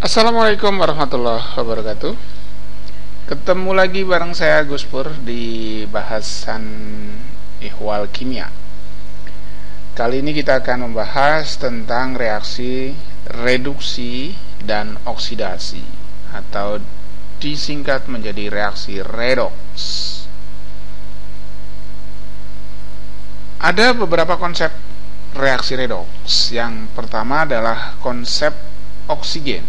Assalamualaikum warahmatullahi wabarakatuh. Ketemu lagi bareng saya Gus Pur di bahasan ihwal kimia. Kali ini kita akan membahas tentang reaksi reduksi dan oksidasi atau disingkat menjadi reaksi redox. Ada beberapa konsep reaksi redox. Yang pertama adalah konsep oksigen.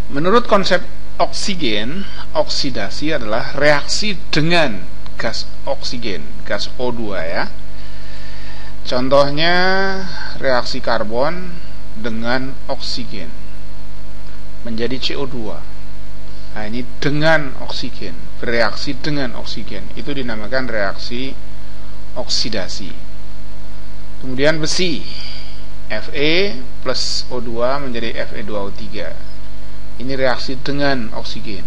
Menurut konsep oksigen, oksidasi adalah reaksi dengan gas oksigen, gas O2 ya. Contohnya reaksi karbon dengan oksigen menjadi CO2. Nah, ini dengan oksigen, bereaksi dengan oksigen. Itu dinamakan reaksi oksidasi. Kemudian besi, Fe plus O2 menjadi Fe2O3. Ini reaksi dengan oksigen,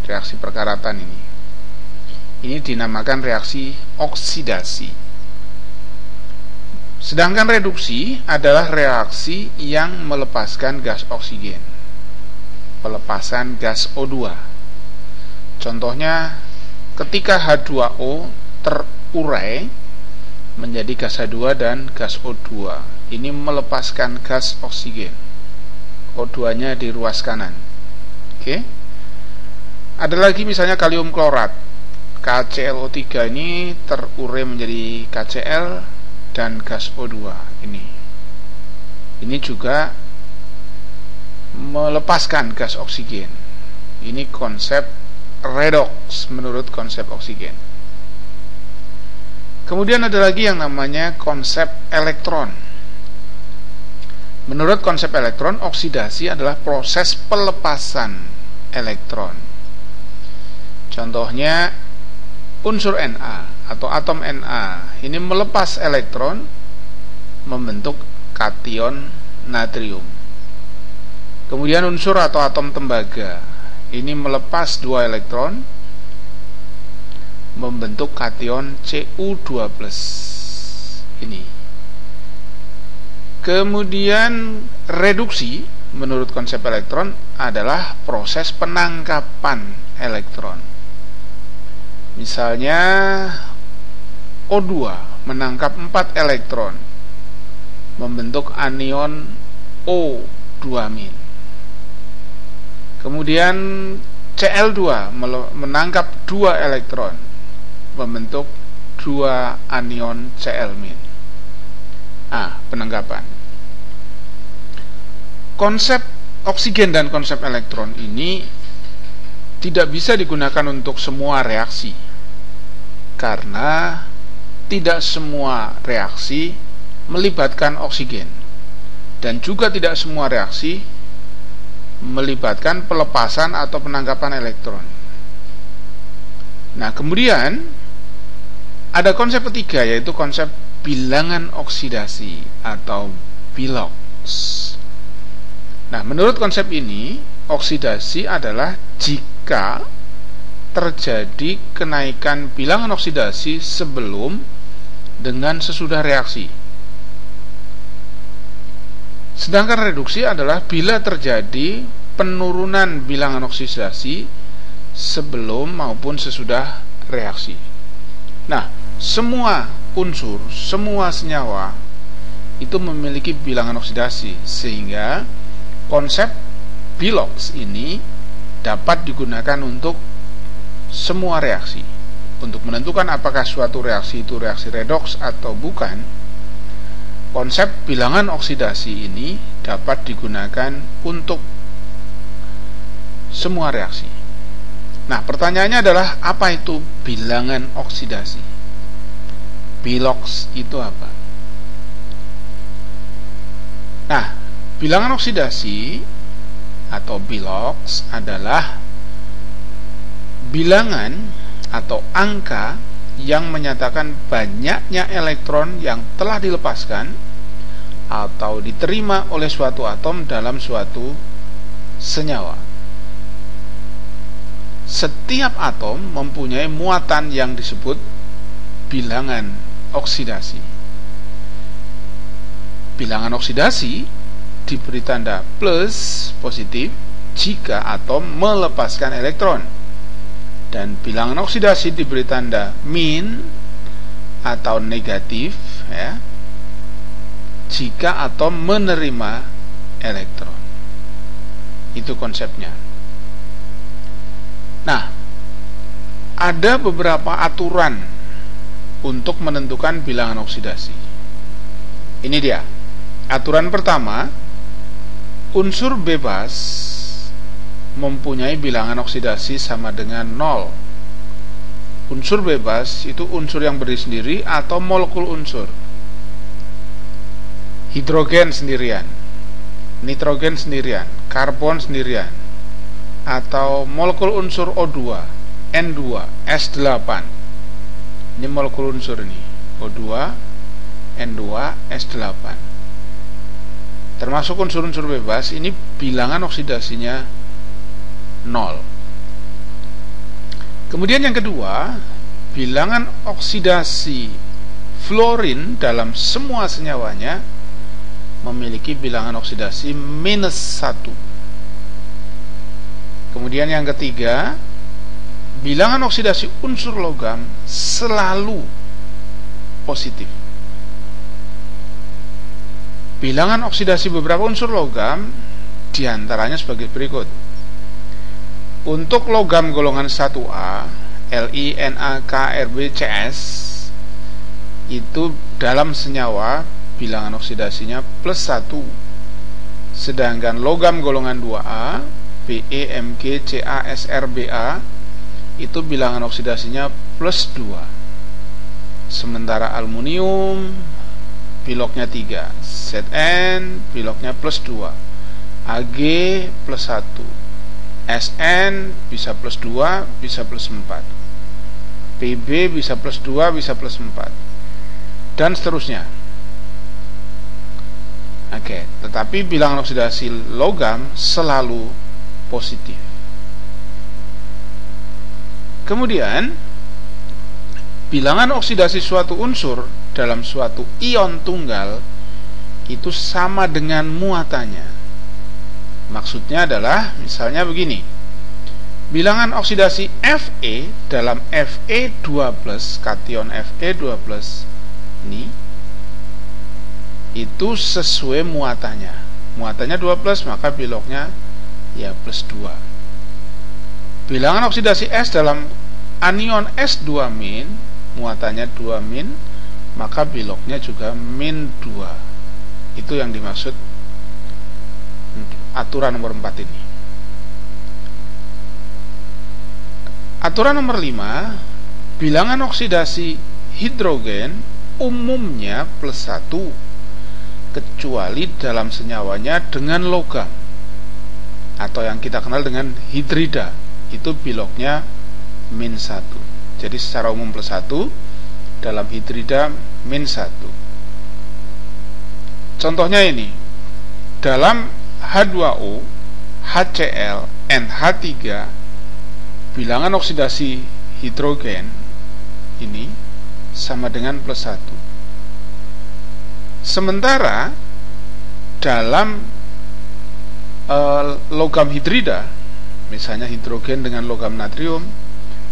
reaksi perkaratan ini. Ini dinamakan reaksi oksidasi. Sedangkan reduksi adalah reaksi yang melepaskan gas oksigen, pelepasan gas O2. Contohnya, ketika H2O terurai menjadi gas H2 dan gas O2, ini melepaskan gas oksigen. O2-nya di ruas kanan. Oke. Ada lagi misalnya kalium klorat. KClO3 ini terurai menjadi KCl dan gas O2 ini. Ini juga melepaskan gas oksigen. Ini konsep redox menurut konsep oksigen. Kemudian ada lagi yang namanya konsep elektron. Menurut konsep elektron, oksidasi adalah proses pelepasan elektron. Contohnya unsur Na atau atom Na ini melepas elektron membentuk kation natrium. Kemudian unsur atau atom tembaga ini melepas 2 elektron membentuk kation Cu2+. Ini. Kemudian reduksi menurut konsep elektron adalah proses penangkapan elektron. Misalnya O2 menangkap 4 elektron membentuk anion O2-. Kemudian Cl2 menangkap 2 elektron membentuk 2 anion Cl-. Penangkapan. Konsep oksigen dan konsep elektron ini tidak bisa digunakan untuk semua reaksi, karena tidak semua reaksi melibatkan oksigen, dan juga tidak semua reaksi melibatkan pelepasan atau penangkapan elektron. Nah, kemudian ada konsep ketiga, yaitu konsep bilangan oksidasi atau bilox. Nah, menurut konsep ini, oksidasi adalah jika terjadi kenaikan bilangan oksidasi sebelum dengan sesudah reaksi. Sedangkan reduksi adalah bila terjadi penurunan bilangan oksidasi sebelum maupun sesudah reaksi. Nah, semua unsur, semua senyawa itu memiliki bilangan oksidasi, sehingga konsep bilox ini dapat digunakan untuk semua reaksi. Untuk menentukan apakah suatu reaksi itu reaksi redox atau bukan, konsep bilangan oksidasi ini dapat digunakan untuk semua reaksi. Nah, pertanyaannya adalah, apa itu bilangan oksidasi? Bilox itu apa? Nah, bilangan oksidasi atau bilox adalah bilangan atau angka yang menyatakan banyaknya elektron yang telah dilepaskan atau diterima oleh suatu atom dalam suatu senyawa. Setiap atom mempunyai muatan yang disebut bilangan oksidasi. Bilangan oksidasi diberi tanda plus positif jika atom melepaskan elektron, dan bilangan oksidasi diberi tanda min atau negatif ya, jika atom menerima elektron. Itu konsepnya. Nah, ada beberapa aturan untuk menentukan bilangan oksidasi. Ini dia. Aturan pertama, unsur bebas mempunyai bilangan oksidasi sama dengan 0. Unsur bebas itu unsur yang berdiri sendiri atau molekul unsur. Hidrogen sendirian, nitrogen sendirian, karbon sendirian, atau molekul unsur O2, N2, S8. Ini molekul unsur ini, O2, N2, S8. Termasuk unsur-unsur bebas, ini bilangan oksidasinya 0. Kemudian yang kedua, bilangan oksidasi fluorin dalam semua senyawanya memiliki bilangan oksidasi -1. Kemudian yang ketiga, bilangan oksidasi unsur logam selalu positif. Bilangan oksidasi beberapa unsur logam diantaranya sebagai berikut. Untuk logam golongan 1A, Li, Na, K, Rb, Cs, itu dalam senyawa bilangan oksidasinya +1. Sedangkan logam golongan 2A, Be, Mg, Ca, Sr, Ba, itu bilangan oksidasinya +2. Sementara aluminium biloknya 3, Zn biloknya +2, Ag +1, Sn bisa +2, bisa +4, Pb bisa +2, bisa +4, dan seterusnya. Oke, tetapi bilangan oksidasi logam selalu positif. Kemudian, bilangan oksidasi suatu unsur dalam suatu ion tunggal itu sama dengan muatannya. Maksudnya adalah misalnya begini. Bilangan oksidasi Fe dalam Fe2+, kation Fe2+ ini itu sesuai muatannya. Muatannya 2+, maka biloknya ya +2. Bilangan oksidasi S dalam anion S2-, muatannya 2-, maka biloknya juga -2. Itu yang dimaksud aturan nomor 4 ini. Aturan nomor 5, bilangan oksidasi hidrogen umumnya +1, kecuali dalam senyawanya dengan logam atau yang kita kenal dengan hidrida, itu biloknya -1. Jadi secara umum +1, dalam hidrida -1. Contohnya ini, dalam H2O, HCl, NH3, bilangan oksidasi hidrogen ini sama dengan +1. Sementara dalam logam hidrida, misalnya hidrogen dengan logam natrium,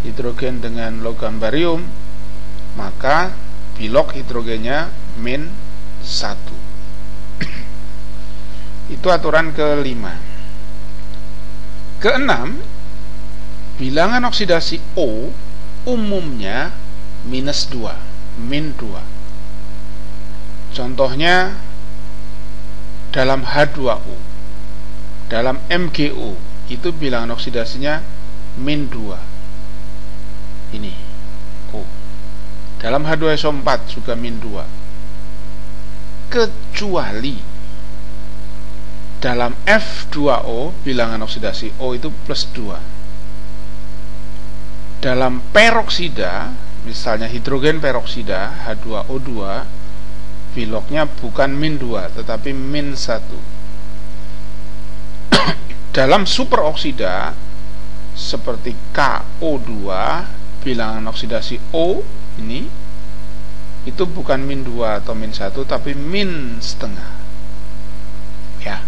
hidrogen dengan logam barium, maka bilok hidrogennya -1. Itu aturan ke-5. Ke-6, bilangan oksidasi O umumnya -2, -2. Contohnya dalam H2O, dalam MgO, itu bilangan oksidasinya -2. Ini O. Dalam H2SO4 juga -2. Kecuali dalam F2O, bilangan oksidasi O itu +2. Dalam peroksida, misalnya hidrogen peroksida H2O2, biloknya bukan -2 tetapi -1. Dalam superoksida seperti KO2, bilangan oksidasi O ini itu bukan -2 atau -1 tapi -0,5. Ya.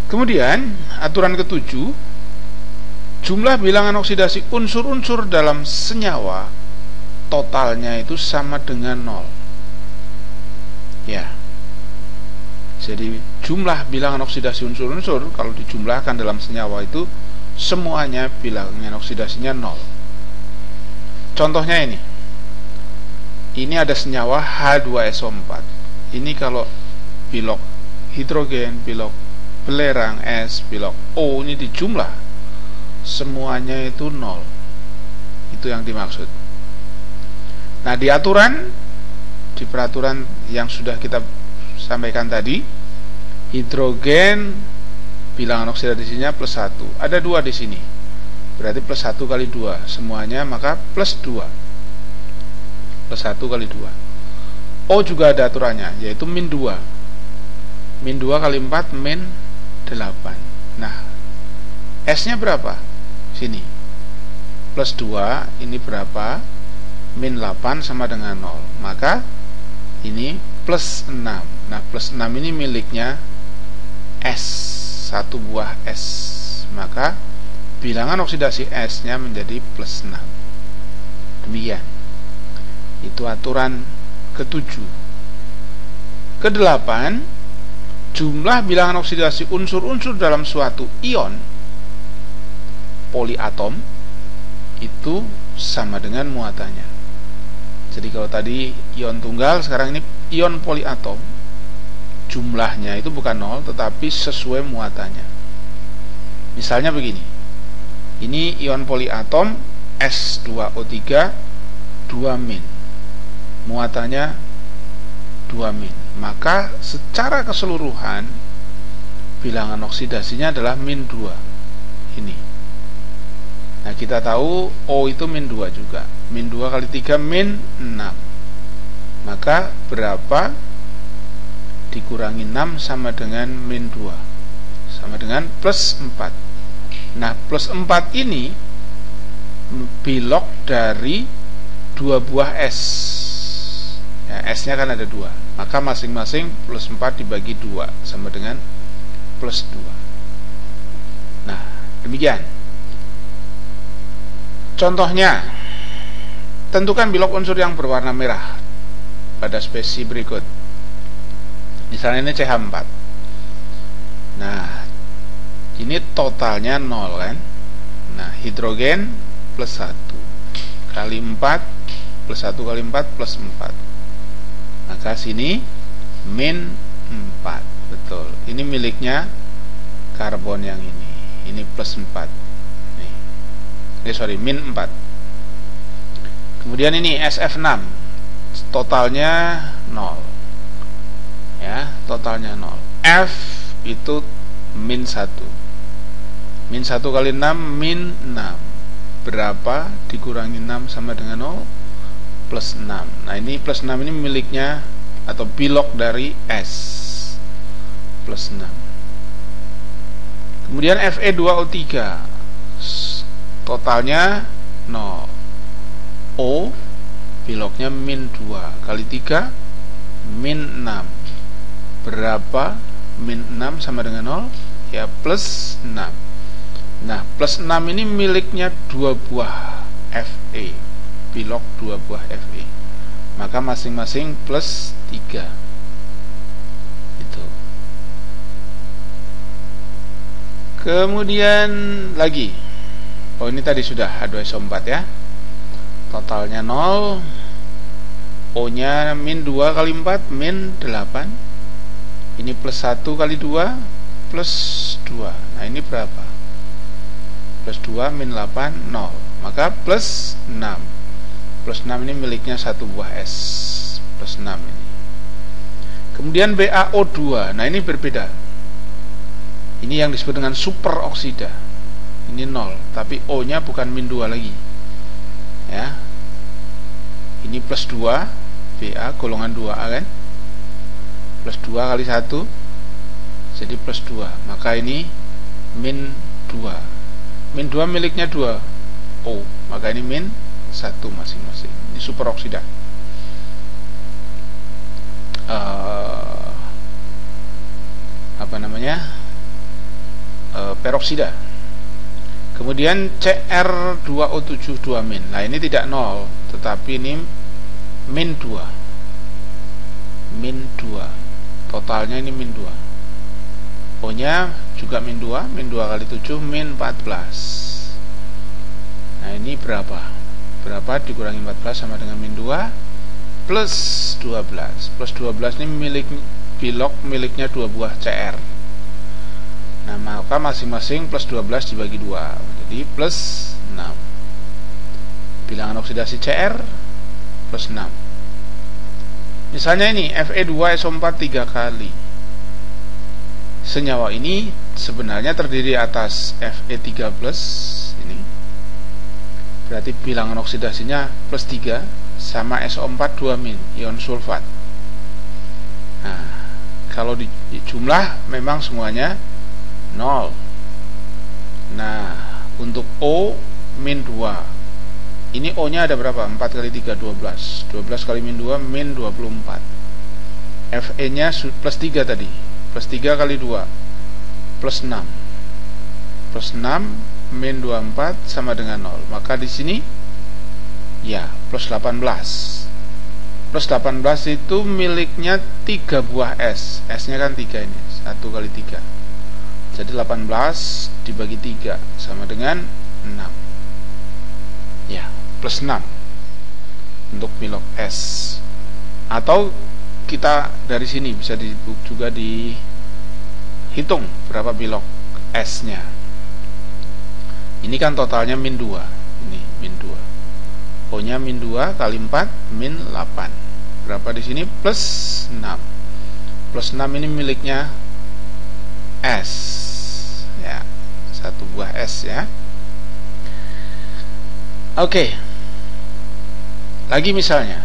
Kemudian aturan ketujuh, jumlah bilangan oksidasi unsur-unsur dalam senyawa totalnya itu sama dengan 0. Ya. Jadi jumlah bilangan oksidasi unsur-unsur kalau dijumlahkan dalam senyawa itu semuanya bilangan oksidasinya 0. Contohnya ini. Ini ada senyawa H2SO4. Ini kalau bilok hidrogen, bilok belerang, S, bilok O ini dijumlah semuanya itu 0. Itu yang dimaksud. Nah, di peraturan yang sudah kita sampaikan tadi, hidrogen bilangan oksidasinya +1. Ada 2 di sini. Berarti +1 kali 2 semuanya, maka +2. +1 kali 2. O juga ada aturannya, yaitu -2. -2 kali 4 -8. Nah, S-nya berapa? Sini. +2 ini berapa? -8 sama dengan 0. Maka ini +6. Nah, +6 ini miliknya S, 1 buah S. Maka bilangan oksidasi S-nya menjadi +6. Demikian. Itu aturan ke-7. Ke-8, jumlah bilangan oksidasi unsur-unsur dalam suatu ion poliatom itu sama dengan muatannya. Jadi kalau tadi ion tunggal, sekarang ini ion poliatom. Jumlahnya itu bukan 0, tetapi sesuai muatannya. Misalnya begini. Ini ion poliatom S2O3 2-. Muatannya 2-. Maka secara keseluruhan bilangan oksidasinya adalah -2. Ini. Nah, kita tahu O itu -2 juga. -2 kali 3 -6. Maka berapa dikurangi 6 sama dengan -2? Sama dengan +4. Nah, +4 ini bilok dari 2 buah S. Ya, S-nya kan ada 2. Maka masing-masing +4 dibagi 2 sama dengan +2. Nah, demikian. Contohnya, tentukan bilok unsur yang berwarna merah pada spesi berikut. Misalnya ini CH4. Nah, ini totalnya 0 kan. Nah, hidrogen +1 kali 4 +1 kali 4 +4. Maka sini -4. Betul. Ini miliknya karbon yang ini. Ini +4. -4. Kemudian ini SF6. Totalnya 0. Ya, totalnya 0. F itu -1. -1 kali 6 -6. Berapa dikurangi 6 sama dengan 0? +6. Nah, ini +6 ini miliknya atau bilok dari S. +6. Kemudian Fe2O3. Totalnya 0. O biloknya -2 kali 3 -6. Berapa -6 sama dengan 0? Ya, +6. Nah, +6 ini miliknya 2 buah Fe. Bilok 2 buah Fe. Maka masing-masing +3. Itu. Kemudian lagi. Oh, ini tadi sudah H2SO4 ya. Totalnya 0. O-nya -2 kali 4 -8. Ini +1 kali 2 +2. Nah, ini berapa? +2 -8 0. Maka +6. +6 ini miliknya 1 buah S. +6 ini. Kemudian BaO2. Nah, ini berbeda. Ini yang disebut dengan superoksida. Ini 0, tapi O-nya bukan -2 lagi. Ya. Ini +2 Ba golongan 2A kan. +2 kali 1 jadi +2. Maka ini -2. -2 miliknya 2 O. Maka ini -1 masing-masing. Ini superoksida. Apa namanya? peroksida. Kemudian Cr2O7 2-. Nah, ini tidak 0, tetapi ini min 2. Totalnya ini min 2. O nya juga min 2 kali 7 min 14. Nah, ini berapa dikurangi 14 sama dengan min 2 plus 12. Plus 12 ini bilok miliknya 2 buah Cr. Nah, maka masing-masing plus 12 dibagi 2, jadi plus 6. Bilangan oksidasi Cr plus 6. Misalnya ini Fe2SO4 3 kali. Senyawa ini sebenarnya terdiri atas Fe3+, ini berarti bilangan oksidasinya plus 3, sama SO4 2-, ion sulfat. Nah, kalau di jumlah memang semuanya 0. Nah, untuk O min 2, ini O nya ada berapa? 4 kali 3 12. 12 kali min 2 min 24. Fe nya plus 3 tadi, plus 3 kali 2 plus 6. Plus 6 min 24 sama dengan 0. Maka di sini ya plus 18. Plus 18 itu miliknya 3 buah S. S nya kan 3 ini, 1 kali 3. Jadi 18 dibagi 3 sama dengan 6. Ya, plus 6 untuk bilok S. Atau kita dari sini bisa juga dihitung berapa bilok S nya. Ini kan totalnya min 2. Ini min 2. O nya min 2 kali 4 min 8. Berapa di sini? Plus 6. Plus 6 ini miliknya S. Ya, 1 buah S ya. Oke. Lagi misalnya.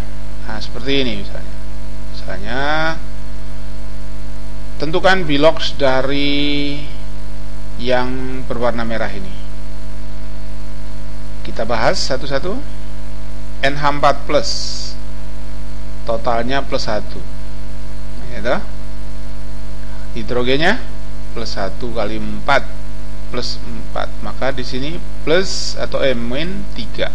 Nah, seperti ini misalnya. Misalnya tentukan biloks dari yang berwarna merah ini. Kita bahas satu-satu. NH4+, totalnya plus 1, gitu. Hidrogennya plus 1 kali 4 plus 4, maka di sini plus atau min 3.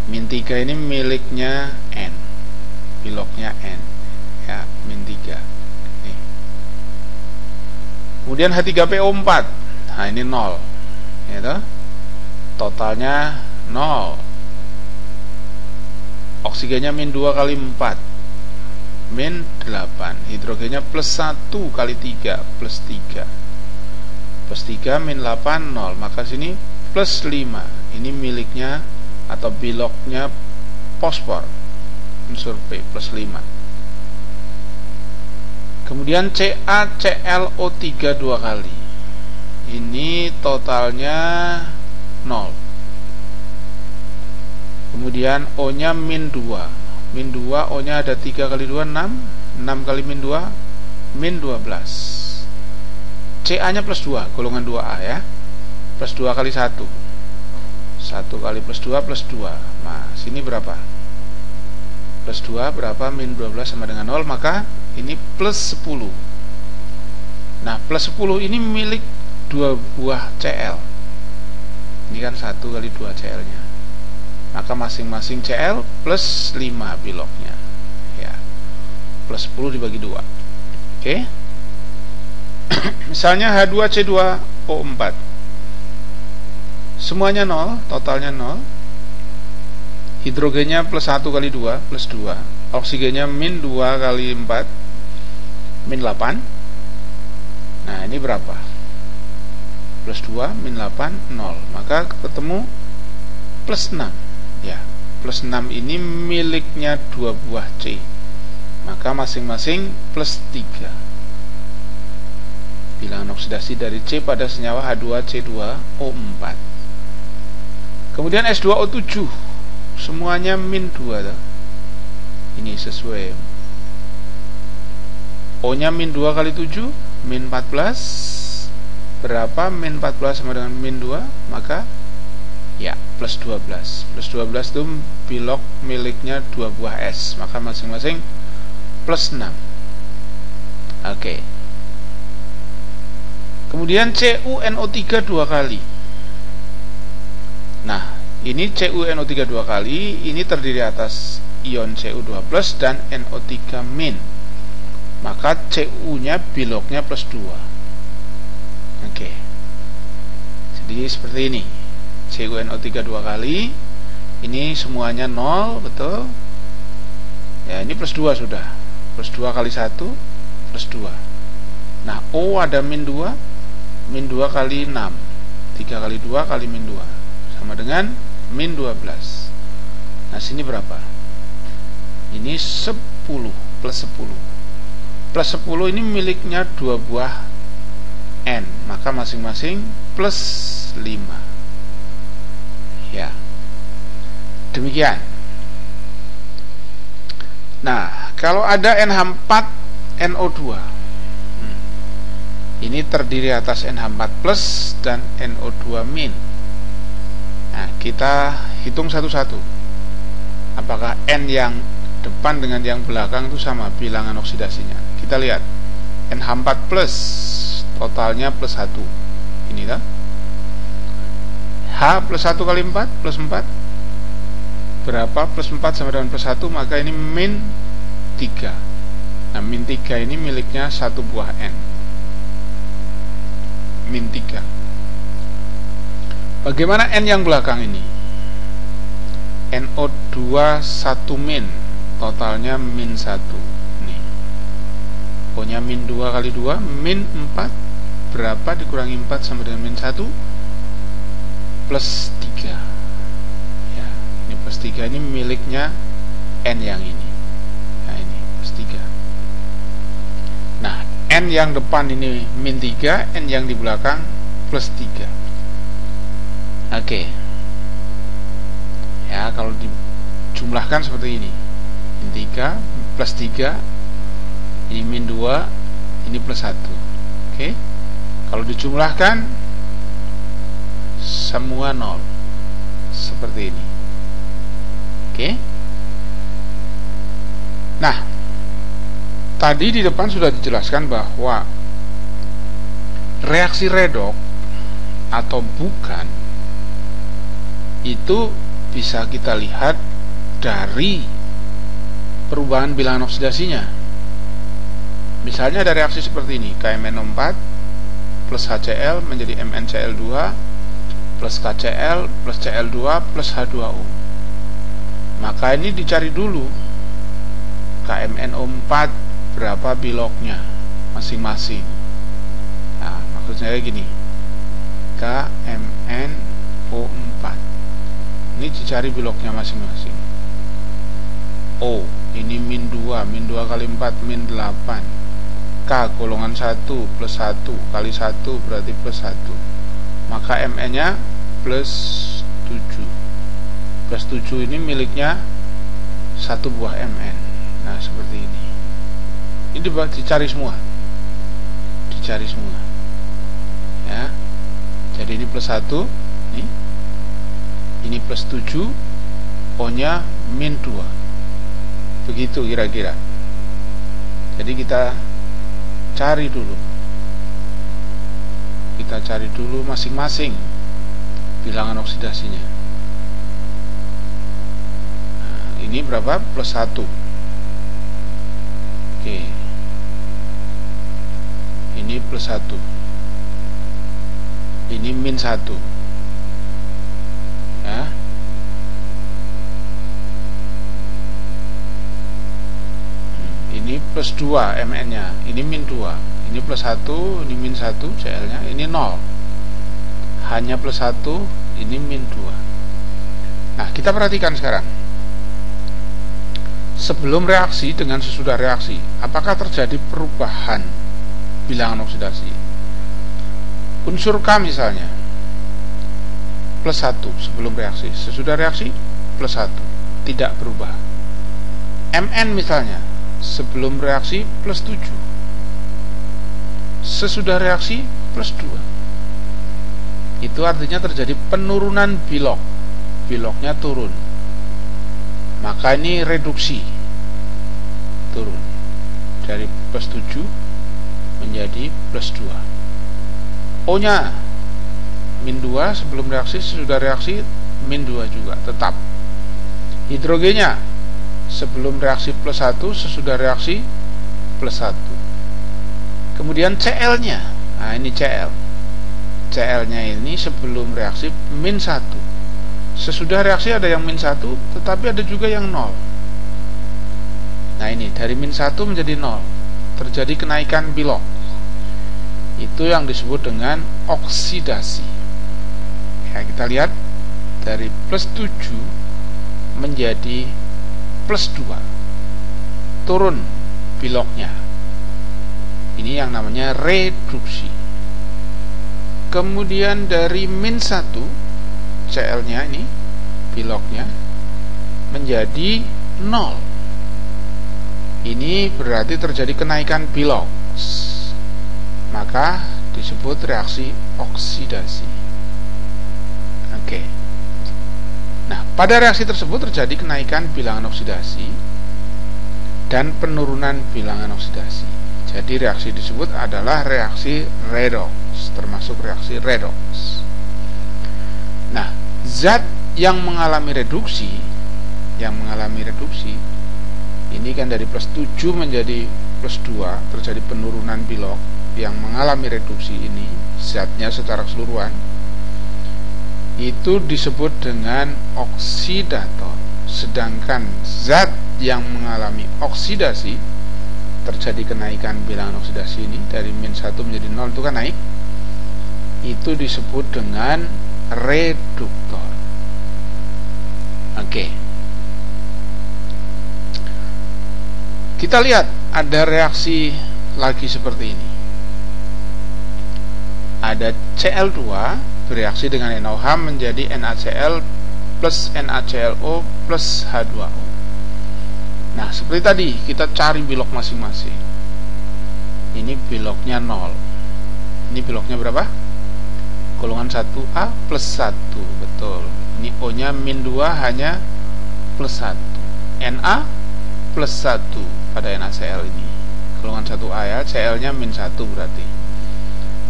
Min 3 ini miliknya N, biloknya N, ya, min 3. Nih. Kemudian H3PO4, nah ini 0, gitu. Totalnya 0. Oksigennya min 2 kali 4 min 8. Hidrogennya plus 1 kali 3 plus 3. Plus 3 min 8 0. Maka sini plus 5. Ini miliknya atau biloknya fosfor, unsur P, plus 5. Kemudian CaClO3 2 kali. Ini totalnya 0. Kemudian O nya min 2. Min 2, O nya ada 3 kali 2 6. 6 kali min 2 min 12. Ca nya plus 2, golongan 2A ya. Plus 2 kali 1. 1 kali plus 2 plus 2. Nah, sini berapa? Plus 2 berapa? Min 12 sama dengan 0. Maka ini plus 10. Nah, plus 10 ini milik 2 buah Cl. Ini kan 1 kali 2 Cl nya. Maka masing-masing Cl plus 5 biloknya ya, plus 10 dibagi 2. Oke. Misalnya H2C2O4, semuanya 0, totalnya 0. Hidrogennya plus 1 kali 2 plus 2. Oksigennya min 2 kali 4 min 8. Nah, ini berapa? Plus 2 min 8 0. Maka ketemu plus 6. Ya, plus 6 ini miliknya 2 buah C. Maka masing-masing plus 3. Bilangan oksidasi dari C pada senyawa H2C2O4. Kemudian S2O7, semuanya min 2 tuh. Ini sesuai. O nya min 2 kali 7 min 14. Berapa? Min 14 sama dengan min 2. Maka ya, plus 12. Plus 12 itu bilok miliknya 2 buah S. Maka masing-masing plus 6. Oke. Kemudian CuNO3 dua kali. Nah, ini CuNO3 dua kali, ini terdiri atas ion Cu2+ dan NO3-. Maka Cu-nya biloknya +2. Oke. Jadi seperti ini. CuNO3 dua kali. Ini semuanya 0, betul? Ya, ini +2 sudah. +2 kali 1 +2. Nah, O ada -2. -2 kali 6. 3 kali 2 kali -2 sama dengan -12. Nah, sini berapa? Ini 10 plus 10. Plus 10 ini miliknya 2 buah N, maka masing-masing +5. Ya. Demikian. Nah, kalau ada NH4NO2, ini terdiri atas NH4+ dan NO2-. Nah, kita hitung satu-satu. Apakah N yang depan dengan yang belakang itu sama bilangan oksidasinya? Kita lihat. NH4+, totalnya +1. Ini kan? H +1 kali 4 +4. Berapa? +4 sama dengan +1, maka ini -3. Nah, -3 ini miliknya 1 buah N. -3. Bagaimana N yang belakang ini? NO2 1-, totalnya -1. Nih. Pokoknya -2 kali 2, -4. Berapa dikurangi 4 sama dengan -1? +3. Ya, ini +3 ini miliknya N yang ini. Nah, ini +3. Nah, N yang depan ini -3, N yang di belakang +3. Oke. Ya, kalau dijumlahkan seperti ini. -3 +3, ini -2, ini +1. Oke. Kalau dijumlahkan semua 0 seperti ini. Oke. Nah, tadi di depan sudah dijelaskan bahwa reaksi redoks atau bukan itu bisa kita lihat dari perubahan bilangan oksidasinya. Misalnya ada reaksi seperti ini, KMnO4 plus HCl menjadi MnCl2 plus KCl plus Cl2 plus H2O. Maka ini dicari dulu KMnO4 berapa biloknya masing-masing. Nah, maksudnya kayak gini, KMnO4 ini dicari biloknya masing-masing. O ini -2, -2 kali 4 -8. K golongan 1 plus 1 kali 1 berarti plus 1. Maka Mn nya plus 7. Plus 7 ini miliknya 1 buah Mn. Nah, seperti ini. Ini dicari semua. Dicari semua. Ya. Jadi ini plus 1, nih. Ini plus 7, O nya -2. Begitu kira-kira. Jadi kita cari dulu. Kita cari dulu masing-masing bilangan oksidasinya. Nah, ini berapa? Plus 1. Oke. Ini plus 1. Ini -1. Ya. Ini plus 2 Mn nya, ini -2. Ini plus 1, ini -1 Cl nya, ini 0. Hanya plus 1, ini -2. Nah, kita perhatikan sekarang. Sebelum reaksi dengan sesudah reaksi, apakah terjadi perubahan bilangan oksidasi? Unsur K misalnya plus 1 sebelum reaksi, sesudah reaksi plus 1, tidak berubah. Mn misalnya sebelum reaksi plus 7, sesudah reaksi plus 2. Itu artinya terjadi penurunan bilok. Biloknya turun. Maka ini reduksi. Turun dari plus 7 menjadi plus 2. O nya min 2 sebelum reaksi, sesudah reaksi min 2 juga tetap. Hidrogennya sebelum reaksi plus 1, sesudah reaksi plus 1. Kemudian Cl nya, nah ini Cl nya ini sebelum reaksi min 1, sesudah reaksi ada yang min 1, tetapi ada juga yang 0. Nah ini dari min 1 menjadi 0, terjadi kenaikan bilok. Itu yang disebut dengan oksidasi. Ya, kita lihat dari plus 7 menjadi plus 2, turun biloknya. Ini yang namanya reduksi. Kemudian dari min 1, Cl nya ini biloknya menjadi 0. Ini berarti terjadi kenaikan bilok, maka disebut reaksi oksidasi. Oke. Nah, pada reaksi tersebut terjadi kenaikan bilangan oksidasi dan penurunan bilangan oksidasi. Jadi reaksi disebut adalah reaksi redoks, termasuk reaksi redoks. Nah, zat yang mengalami reduksi, ini kan dari plus 7 menjadi plus 2, terjadi penurunan bilok. Yang mengalami reduksi ini, zatnya secara keseluruhan, itu disebut dengan oksidator. Sedangkan zat yang mengalami oksidasi, terjadi kenaikan bilangan oksidasi ini dari min 1 menjadi 0, itu kan naik, itu disebut dengan reduktor. Oke. Kita lihat ada reaksi lagi seperti ini. Ada Cl2 bereaksi dengan NaOH menjadi NaCl plus NaClO plus H2O. Nah, seperti tadi kita cari bilok masing-masing. Ini biloknya 0. Ini biloknya berapa? Golongan 1A plus 1. Betul. Ini O nya min 2 hanya plus 1. Na plus 1 pada NaCl ini. Golongan 1A ya, Cl nya min 1 berarti.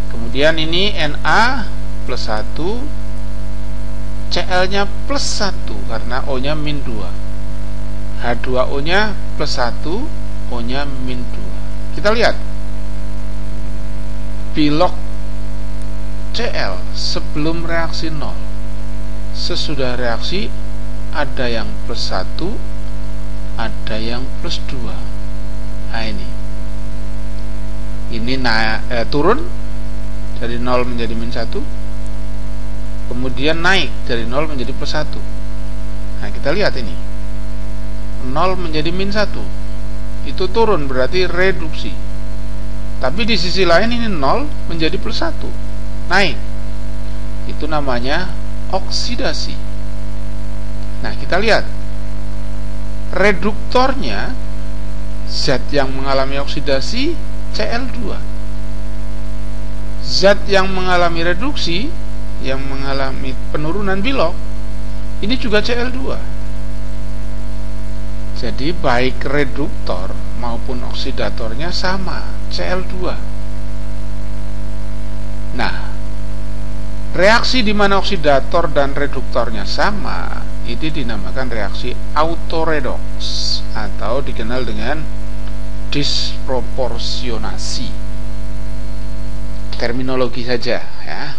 Kemudian ini Na plus 1, Cl nya plus 1 karena O nya min 2. H2O nya plus 1, O nya min 2. Kita lihat bilok Cl sebelum reaksi 0, sesudah reaksi ada yang plus 1, ada yang plus 2. Nah ini turun dari 0 menjadi min 1, kemudian naik dari 0 menjadi plus 1. Nah kita lihat ini 0 menjadi min 1, itu turun berarti reduksi. Tapi di sisi lain ini 0 menjadi plus 1, naik, itu namanya oksidasi. Nah kita lihat reduktornya, zat yang mengalami oksidasi Cl2. Zat yang mengalami reduksi, yang mengalami penurunan bilok, ini juga Cl2. Jadi baik reduktor maupun oksidatornya sama, Cl2. Nah, reaksi di mana oksidator dan reduktornya sama, itu dinamakan reaksi autoredoks atau dikenal dengan disproporsionasi. Terminologi saja ya.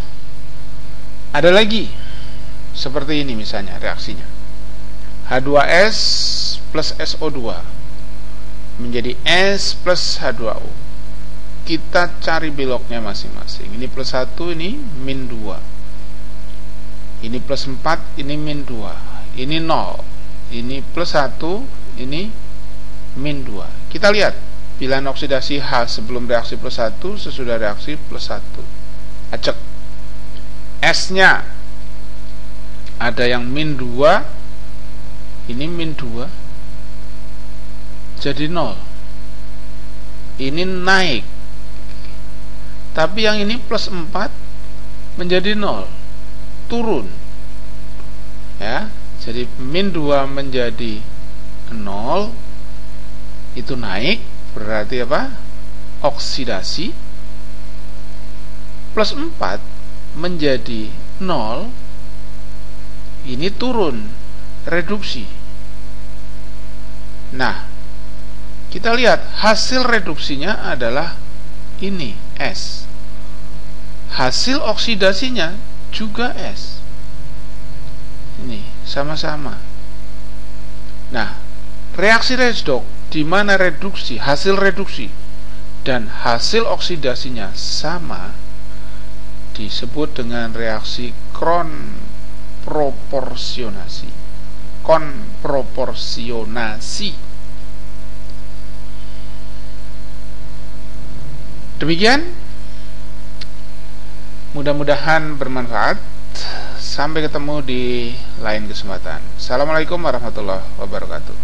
Ada lagi seperti ini misalnya reaksinya. H2S plus SO2 menjadi S plus H2O. Kita cari biloknya masing-masing. Ini plus 1, ini min 2. Ini plus 4, ini min 2. Ini 0. Ini plus 1, ini min 2. Kita lihat bilangan oksidasi H sebelum reaksi plus 1, sesudah reaksi plus 1. Acek. S-nya ada yang min 2, ini min 2, jadi 0. Ini naik, tapi yang ini plus 4 menjadi 0, turun ya. Jadi min 2 menjadi 0, itu naik, berarti apa? Oksidasi. plus 4 menjadi 0, ini turun, reduksi. Nah, kita lihat hasil reduksinya adalah ini, S. Hasil oksidasinya juga S. Ini sama-sama. Nah, reaksi redoks di mana reduksi, hasil reduksi dan hasil oksidasinya sama disebut dengan reaksi konproporsionasi. Demikian, mudah-mudahan bermanfaat. Sampai ketemu di lain kesempatan. Assalamualaikum warahmatullahi wabarakatuh.